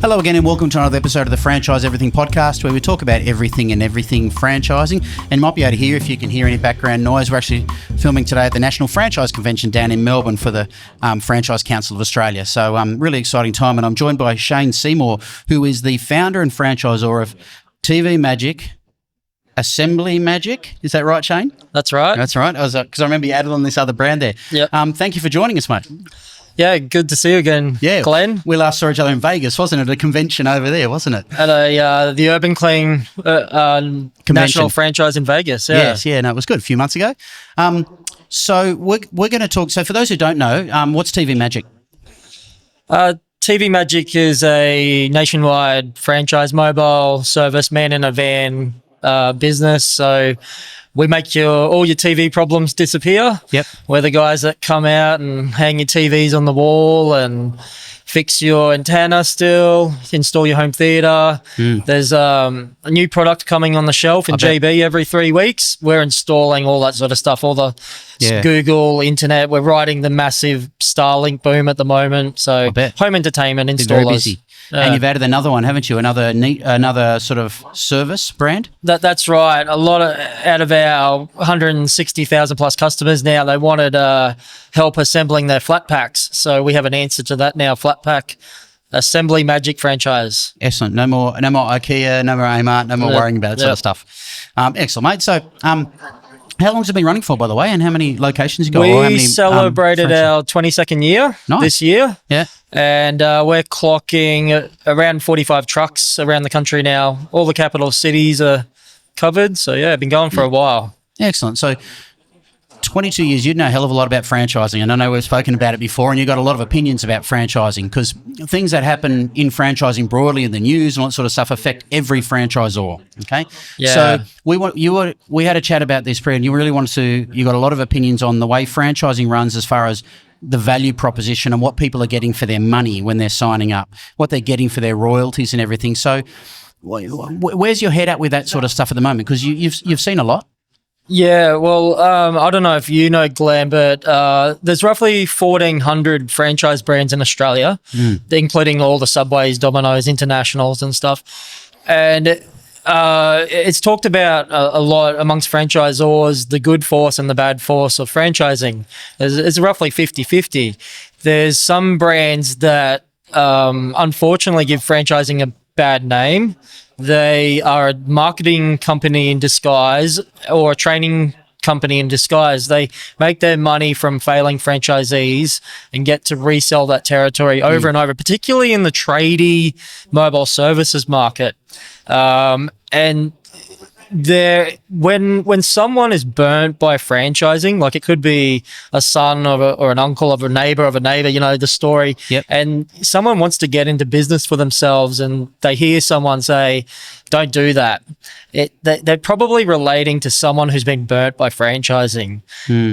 Hello again and welcome to another episode of the Franchise Everything podcast, where we talk about everything and everything franchising. And you might be able to hear, if you can hear any background noise, we're actually filming today at the National Franchise Convention down in Melbourne for the Franchise Council of Australia. So really exciting time, and I'm joined by Shane Seymour, who is the founder and franchisor of TV Magic, Assembly Magic. Is that right, Shane? That's right. That's right. Because I remember you added on this other brand there. Yep. Thank you for joining us, mate. Yeah, good to see you again, Glenn. We last saw each other in Vegas, wasn't it? At a convention over there, wasn't it? At the Urban Clean National Franchise in Vegas. Yeah. Yes, yeah, no, it was good a few months ago. So we're going to talk. So for those who don't know, what's TV Magic? TV Magic is a nationwide franchise mobile service, man in a van business. So we make all your TV problems disappear. Yep. We're the guys that come out and hang your TVs on the wall and fix your antenna still, install your home theatre. There's a new product coming on the shelf in GB every 3 weeks. We're installing all that sort of stuff, all the Google, internet. We're riding the massive Starlink boom at the moment. So home entertainment installers. Very busy. And you've added another one, haven't you? Another sort of service brand? That's right. A lot out of our 160,000 plus customers now, they wanted help assembling their flat packs. So we have an answer to that now, flat pack Assembly Magic franchise. Excellent. No more IKEA, no more Amart, no more worrying about that sort of stuff. Excellent, mate. So how long has it been running for, by the way, and how many locations you got? We celebrated our 22nd year this year. Yeah. And we're clocking around 45 trucks around the country now. All the capital cities are covered. So, yeah, been going for a while. Excellent. So 22 years, you know a hell of a lot about franchising, and I know we've spoken about it before, and you've got a lot of opinions about franchising, because things that happen in franchising broadly in the news and all that sort of stuff affect every franchisor, okay? Yeah. So we had a chat about this, and you really you got a lot of opinions on the way franchising runs as far as the value proposition and what people are getting for their money when they're signing up, what they're getting for their royalties and everything. So where's your head at with that sort of stuff at the moment? Because you've seen a lot. Yeah, well, I don't know if you know, Glenn, but there's roughly 1,400 franchise brands in Australia, including all the Subways, Domino's, Internationals and stuff. And it's talked about a lot amongst franchisors, the good force and the bad force of franchising. It's roughly 50-50. There's some brands that unfortunately give franchising a bad name. They are a marketing company in disguise or a training company in disguise. They make their money from failing franchisees and get to resell that territory over and over, particularly in the tradie mobile services market. And when someone is burnt by franchising, like it could be a son or an uncle of a neighbor, you know, the story, and someone wants to get into business for themselves and they hear someone say, don't do that. They're probably relating to someone who's been burnt by franchising.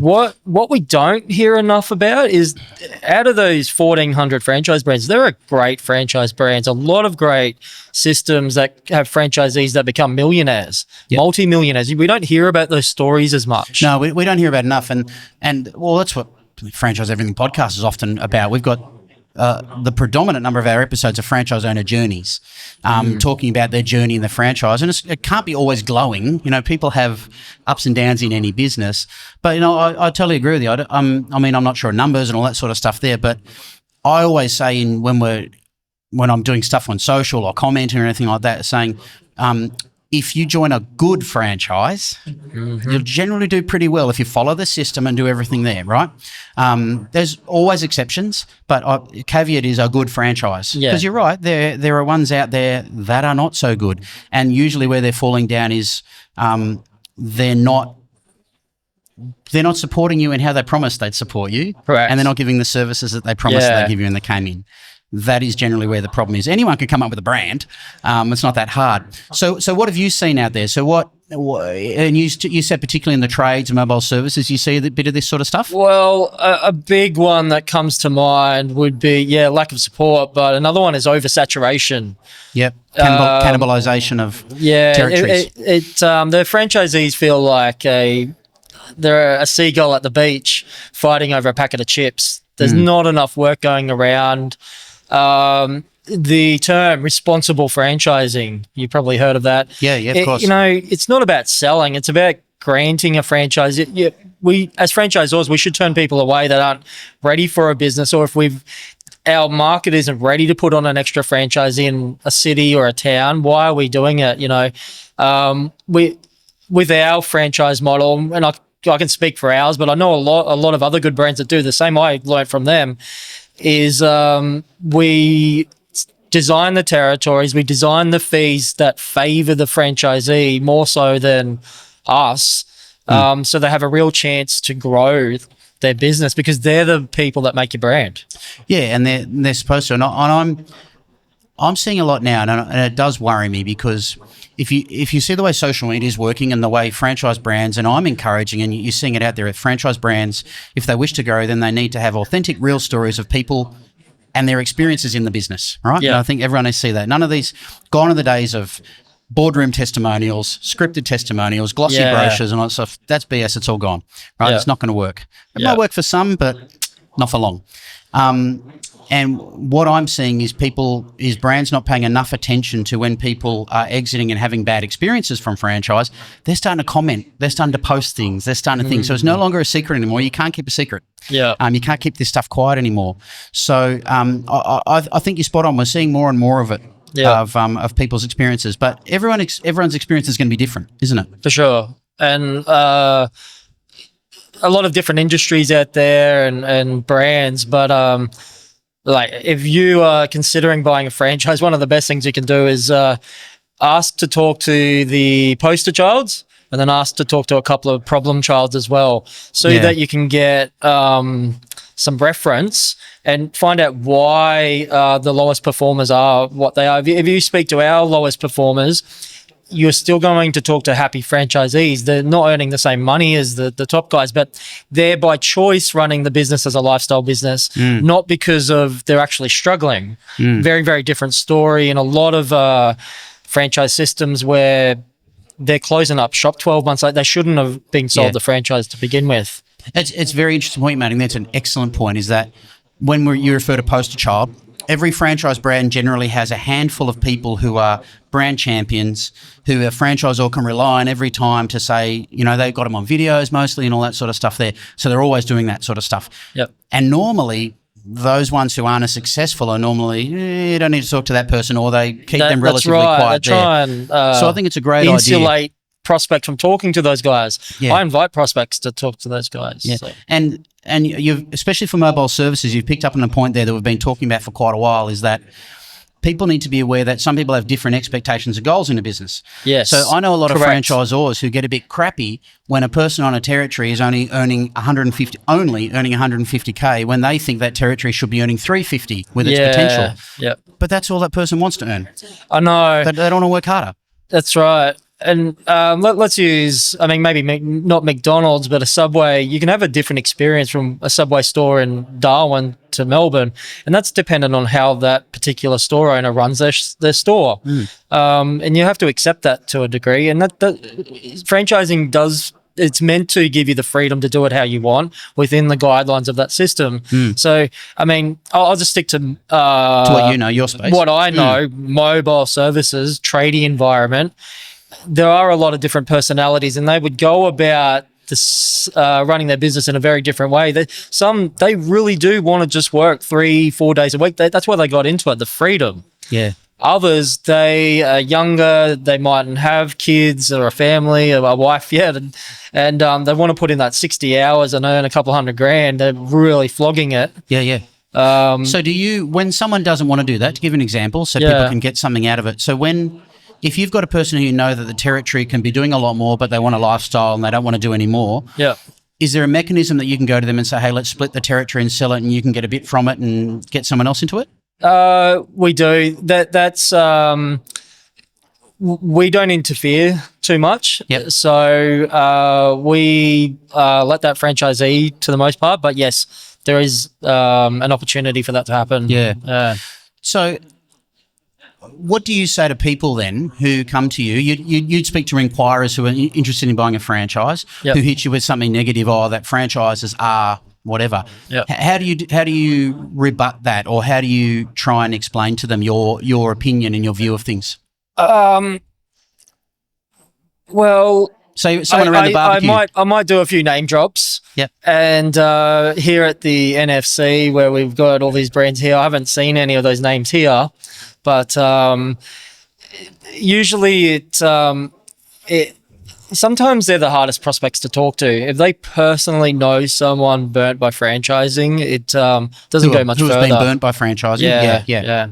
What we don't hear enough about is, out of those 1,400 franchise brands, there are great franchise brands, a lot of great systems that have franchisees that become millionaires, multi-millionaires. We don't hear about those stories as much. No, we don't hear about enough. And well, that's what Franchise Everything podcast is often about. We've got the predominant number of our episodes are franchise owner journeys, talking about their journey in the franchise. And it can't be always glowing. You know, people have ups and downs in any business. But, you know, I totally agree with you. I mean, I'm not sure of numbers and all that sort of stuff there, but I always say when I'm doing stuff on social or commenting or anything like that, saying, if you join a good franchise, you'll generally do pretty well if you follow the system and do everything there, right? There's always exceptions, but caveat is a good franchise. Because you're right, there are ones out there that are not so good. And usually where they're falling down is they're not supporting you in how they promised they'd support you. Correct. And they're not giving the services that they promised they'd give you when they came in. That is generally where the problem is. Anyone can come up with a brand. It's not that hard. So what have you seen out there? So and you said particularly in the trades and mobile services, you see a bit of this sort of stuff? Well, a big one that comes to mind would be, lack of support, but another one is oversaturation. Yep, cannibalization of territories. The franchisees feel like they're a seagull at the beach fighting over a packet of chips. There's not enough work going around. the term responsible franchising. You probably heard of that. Yeah, of course. It's not about selling. It's about granting a franchise. We, as franchisors, we should turn people away that aren't ready for a business, or if our market isn't ready to put on an extra franchise in a city or a town. Why are we doing it? With our franchise model, and I can speak for ours, but I know a lot of other good brands that do the same. I learned from them is we design the territories, we design the fees that favor the franchisee more so than us, so they have a real chance to grow their business because they're the people that make your brand. Yeah, and they're supposed to. And I'm seeing a lot now, and it does worry me because if you see the way social media is working and the way franchise brands, and I'm encouraging, and you're seeing it out there, at franchise brands, if they wish to grow, then they need to have authentic, real stories of people and their experiences in the business, right? Yeah. And I think everyone needs to see that. None of these, gone are the days of boardroom testimonials, scripted testimonials, glossy brochures and all that stuff. That's BS. It's all gone, right? Yeah. It's not going to work. It might work for some, but not for long. And what I'm seeing is brands not paying enough attention to when people are exiting and having bad experiences from franchise. They're starting to comment. They're starting to post things. They're starting to think. So it's no longer a secret anymore. You can't keep a secret. Yeah. You can't keep this stuff quiet anymore. So I think you're spot on. We're seeing more and more of it. Yeah. Of people's experiences, but everyone's experience is going to be different, isn't it? For sure. And a lot of different industries out there and brands, but like if you are considering buying a franchise, one of the best things you can do is ask to talk to the poster childs, and then ask to talk to a couple of problem childs as well, so that you can get some reference and find out why the lowest performers are what they are. If you speak to our lowest performers, you're still going to talk to happy franchisees. They're not earning the same money as the top guys, but they're by choice running the business as a lifestyle business, not because of they're actually struggling. Very, very different story. And a lot of franchise systems where they're closing up shop 12 months later, they shouldn't have been sold the franchise to begin with. It's very interesting point, Matt, and that's an excellent point, is that when you refer to poster child, every franchise brand generally has a handful of people who are brand champions, who a franchisor can rely on every time to say, they've got them on videos mostly and all that sort of stuff there. So they're always doing that sort of stuff. Yep. And normally, those ones who aren't as successful are normally, you don't need to talk to that person, or they keep them relatively quiet there. Try and, so I think it's a great idea. Insulate prospect from talking to those guys. Yeah. I invite prospects to talk to those guys. Yeah. So. And you've, especially for mobile services, you've picked up on a point there that we've been talking about for quite a while, is that people need to be aware that some people have different expectations and goals in a business. Yes. So I know a lot Correct. of franchisors who get a bit crappy when a person on a territory is only earning 150K when they think that territory should be earning 350 with its potential. Yeah. But that's all that person wants to earn. I know. They don't want to work harder. That's right. And let's use, maybe not McDonald's, but a Subway. You can have a different experience from a Subway store in Darwin to Melbourne, and that's dependent on how that particular store owner runs their store. And you have to accept that to a degree. And that franchising does. It's meant to give you the freedom to do it how you want within the guidelines of that system. So, I'll just stick to what you know, your space. What I know, mobile services, tradie environment. There are a lot of different personalities, and they would go about this running their business in a very different way. They really do want to just work 3-4 days a week. That's why they got into it, the freedom. Yeah. Others, they are younger, they mightn't have kids or a family or a wife yet, and they want to put in that 60 hours and earn a couple $100,000. They're really flogging it. Yeah. So when someone doesn't want to do that, to give an example, so people can get something out of it. So if you've got a person who you know that the territory can be doing a lot more, but they want a lifestyle and they don't want to do any more, is there a mechanism that you can go to them and say, hey, let's split the territory and sell it, and you can get a bit from it and get someone else into it? We do. That's we don't interfere too much. Yep. So we let that franchisee to the most part. But yes, there is an opportunity for that to happen. Yeah. So what do you say to people then who come to you? You'd speak to inquirers who are interested in buying a franchise, who hit you with something negative, that franchises are whatever. Yep. How do you rebut that, or how do you try and explain to them your opinion and your view of things? Well, So someone around the barbecue. I might do a few name drops. Yep. And here at the NFC, where we've got all these brands here, I haven't seen any of those names here, but usually it sometimes they're the hardest prospects to talk to. If they personally know someone burnt by franchising, it doesn't go much further. Who's been burnt by franchising? Yeah.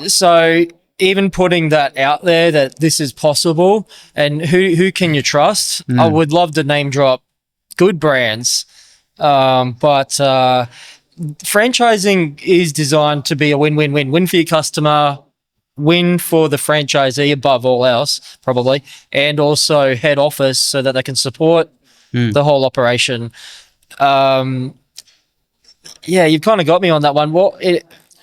So even putting that out there that this is possible, and who can you trust? I would love to name drop good brands, but franchising is designed to be a win-win-win. Win for your customer, win for the franchisee above all else, probably, and also head office so that they can support the whole operation. You've kind of got me on that one.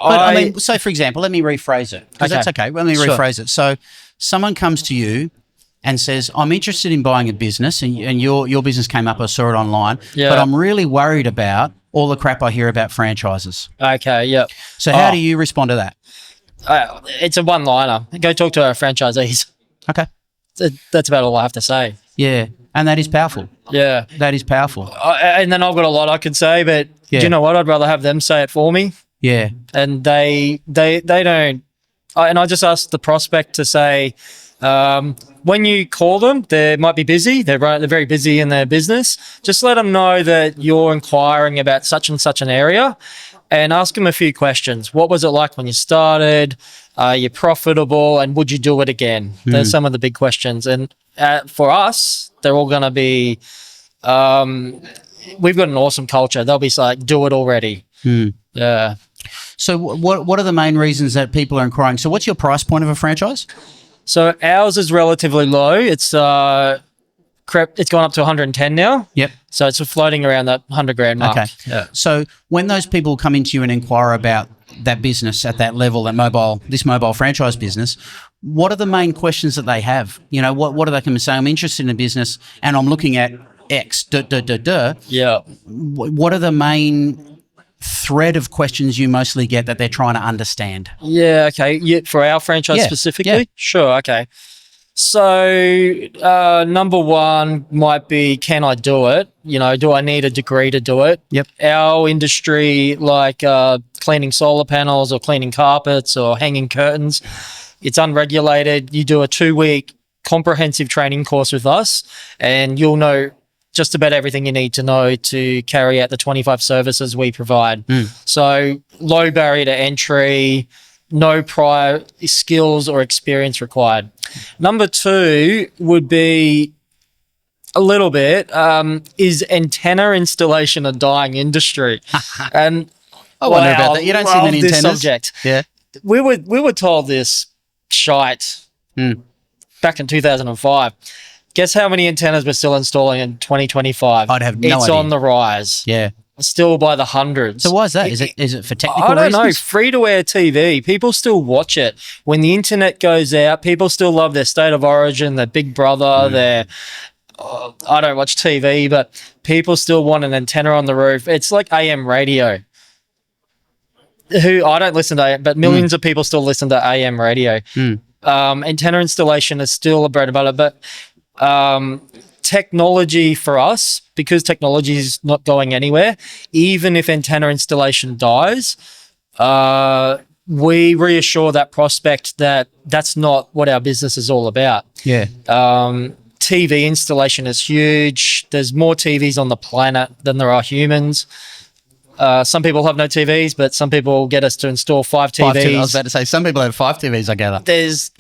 I mean, so for example, let me rephrase it, because that's okay. Let me rephrase it. So someone comes to you and says, I'm interested in buying a business, and your business came up, I saw it online, but I'm really worried about all the crap I hear about franchises. Okay, yeah. So how do you respond to that? It's a one-liner. Go talk to our franchisees. Okay. That's about all I have to say. Yeah, and that is powerful. Yeah. That is powerful. And then I've got a lot I could say, but do you know what? I'd rather have them say it for me. Yeah. And they don't. And I just ask the prospect to say, when you call them, they might be busy. They're very busy in their business. Just let them know that you're inquiring about such and such an area, and ask them a few questions. What was it like when you started? Are you profitable? And would you do it again? There's some of the big questions. And for us, they're all going to be, we've got an awesome culture. They'll be like, do it already. Yeah. So what are the main reasons that people are inquiring? So what's your price point of a franchise? So ours is relatively low. It's gone up to 110 now. Yep. So it's floating around that 100 grand mark. Okay. Yeah. So when those people come into you and inquire about that business at that level, this mobile franchise business, what are the main questions that they have? You know, what are they going to say? I'm interested in a business and I'm looking at X. Yeah. What are the main thread of questions you mostly get that they're trying to understand? Yeah, okay. Yeah, for our franchise specifically? Yeah. Sure, okay. So number one might be, can I do it? You know, do I need a degree to do it? Yep. Our industry, like cleaning solar panels or cleaning carpets or hanging curtains, it's unregulated. You do a 2-week comprehensive training course with us and you'll know just about everything you need to know to carry out the 25 services we provide. So low barrier to entry, no prior skills or experience required. Number two would be a little bit, is antenna installation a dying industry? And I wonder about that. You don't see many antennas. Subject. Yeah. We were told this shite back in 2005. Guess how many antennas we're still installing in 2025? I'd have no idea. It's on the rise. Yeah. Still by the hundreds. So why is that? Is it for technical reasons? I don't know. Free-to-air TV. People still watch it. When the internet goes out, people still love their State of Origin, their Big Brother, their... I don't watch TV, but people still want an antenna on the roof. It's like AM radio. I don't listen to it, but millions of people still listen to AM radio. Antenna installation is still a bread and butter, but... technology for us, because technology is not going anywhere, even if antenna installation dies, we reassure that prospect that that's not what our business is all about. Yeah. TV installation is huge. There's more TVs on the planet than there are humans. Some people have no TVs, but some people get us to install 5 TVs. I was about to say, some people have 5 TVs, I gather. There's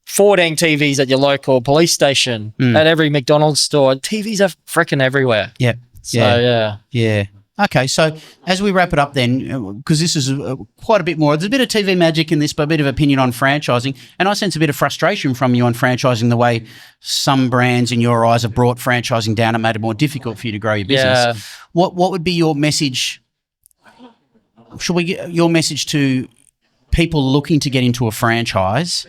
14 TVs at your local police station, at every McDonald's store. TVs are freaking everywhere. Yeah. So, yeah. Okay, so as we wrap it up then, because this is quite a bit more, there's a bit of TV magic in this, but a bit of opinion on franchising, and I sense a bit of frustration from you on franchising, the way some brands in your eyes have brought franchising down and made it more difficult for you to grow your business. Yeah. What would be your message? Should we get your message to people looking to get into a franchise?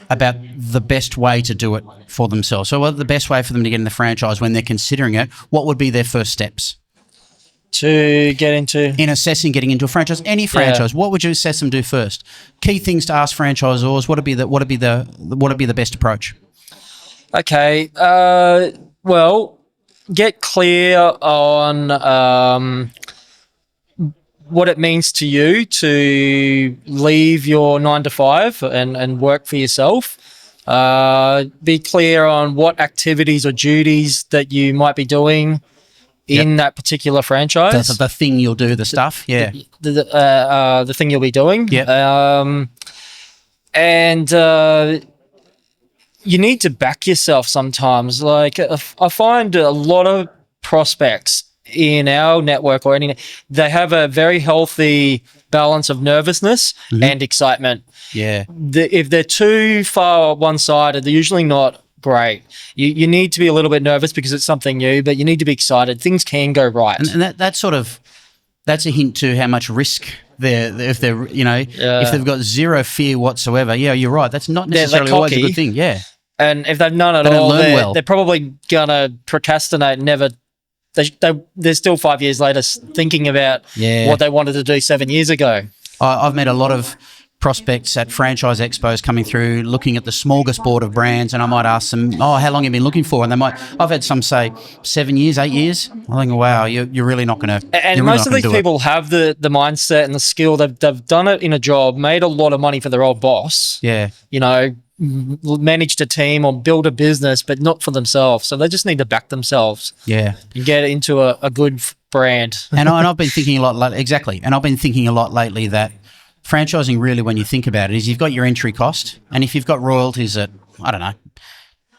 about the best way to do it for themselves. So what the best way for them to get in the franchise when they're considering it, what would be their first steps? To get into? In assessing getting into a franchise, any franchise, what would you assess them do first? Key things to ask franchisors, what would be the best approach? Okay. Well, get clear on what it means to you to leave your 9 to 5 and work for yourself. Be clear on what activities or duties that you might be doing in that particular franchise. The thing you'll do, the stuff, The thing you'll be doing. And you need to back yourself sometimes. Like, I find a lot of prospects in our network or any, they have a very healthy balance of nervousness and excitement. Yeah. If they're too far one-sided, they're usually not great. You need to be a little bit nervous because it's something new, but you need to be excited. Things can go right. And that's a hint to how much risk if they've got zero fear whatsoever. Yeah, you're right. That's not necessarily always a good thing. Yeah. And if they've none at all, they're probably gonna procrastinate and never. They're still 5 years later thinking about what they wanted to do 7 years ago. I've met a lot of prospects at franchise expos coming through, looking at the smorgasbord of brands, and I might ask them, how long have you been looking for? And I've had some say 7 years, 8 years. I think, wow, you're really not going to. And most of these people have the mindset and the skill. They've done it in a job, made a lot of money for their old boss. Yeah. Managed a team or build a business, but not for themselves. So they just need to back themselves. Yeah. And get into a good brand. and I've been thinking a lot, exactly. And I've been thinking a lot lately that franchising really, when you think about it, is you've got your entry cost. And if you've got royalties at,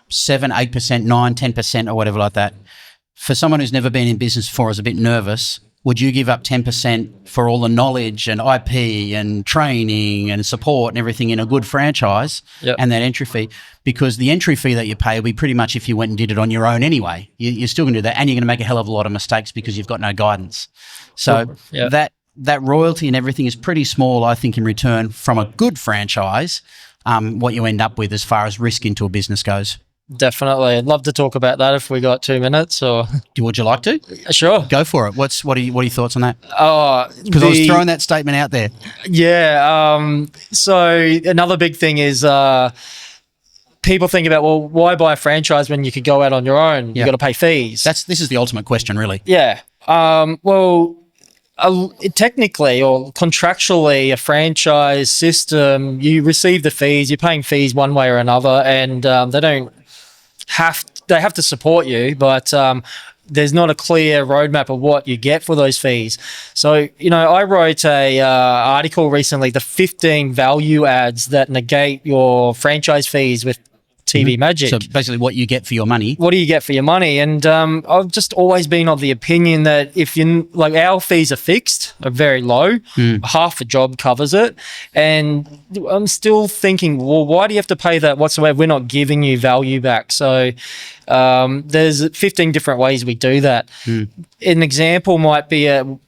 7, 8%, 9, 10% or whatever like that, for someone who's never been in business before is a bit nervous, would you give up 10% for all the knowledge and IP and training and support and everything in a good franchise and that entry fee? Because the entry fee that you pay will be pretty much if you went and did it on your own anyway. You're still going to do that, and you're going to make a hell of a lot of mistakes because you've got no guidance. So that royalty and everything is pretty small, I think, in return from a good franchise, what you end up with as far as risk into a business goes. Definitely. I'd love to talk about that if we got 2 minutes. Or would you like to? Sure. Go for it. What are your thoughts on that? Because I was throwing that statement out there. Yeah. So another big thing is people think about, well, why buy a franchise when you could go out on your own? You got to pay fees. This is the ultimate question, really. Yeah. Technically or contractually, a franchise system, you receive the fees. You're paying fees one way or another, and they have to support you, but there's not a clear roadmap of what you get for those fees. So, I wrote a article recently, the 15 value adds that negate your franchise fees with TV magic. So basically what you get for your money. What do you get for your money? And I've just always been of the opinion that if our fees are fixed, are very low, half the job covers it. And I'm still thinking, well, why do you have to pay that whatsoever? We're not giving you value back. So there's 15 different ways we do that. An example might be a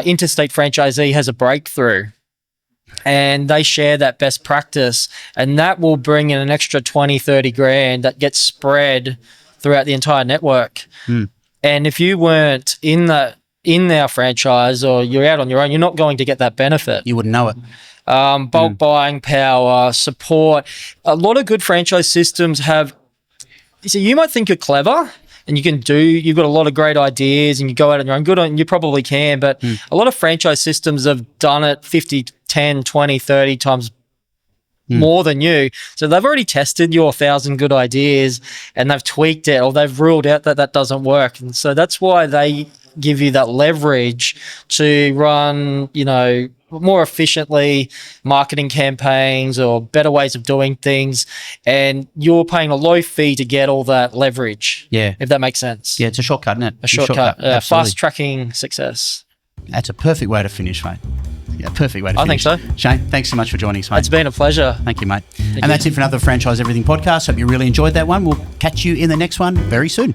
interstate franchisee has a breakthrough, and they share that best practice, and that will bring in an extra 20, 30 grand that gets spread throughout the entire network. And if you weren't in our franchise or you're out on your own, you're not going to get that benefit. You wouldn't know it. Bulk buying power, support. A lot of good franchise systems have, so you might think you're clever and you've got a lot of great ideas and you go out on your own, you probably can, but a lot of franchise systems have done it 50, 10, 20, 30 times more than you. So they've already tested your 1,000 good ideas and they've tweaked it, or they've ruled out that doesn't work. And so that's why they give you that leverage to run, more efficiently marketing campaigns or better ways of doing things. And you're paying a low fee to get all that leverage. Yeah. If that makes sense. Yeah, it's a shortcut, isn't it? A shortcut. Fast tracking success. That's a perfect way to finish, mate. Yeah, perfect way to finish. I think so. Shane, thanks so much for joining us, mate. It's been a pleasure. Thank you, mate. That's it for another Franchise Everything podcast. Hope you really enjoyed that one. We'll catch you in the next one very soon.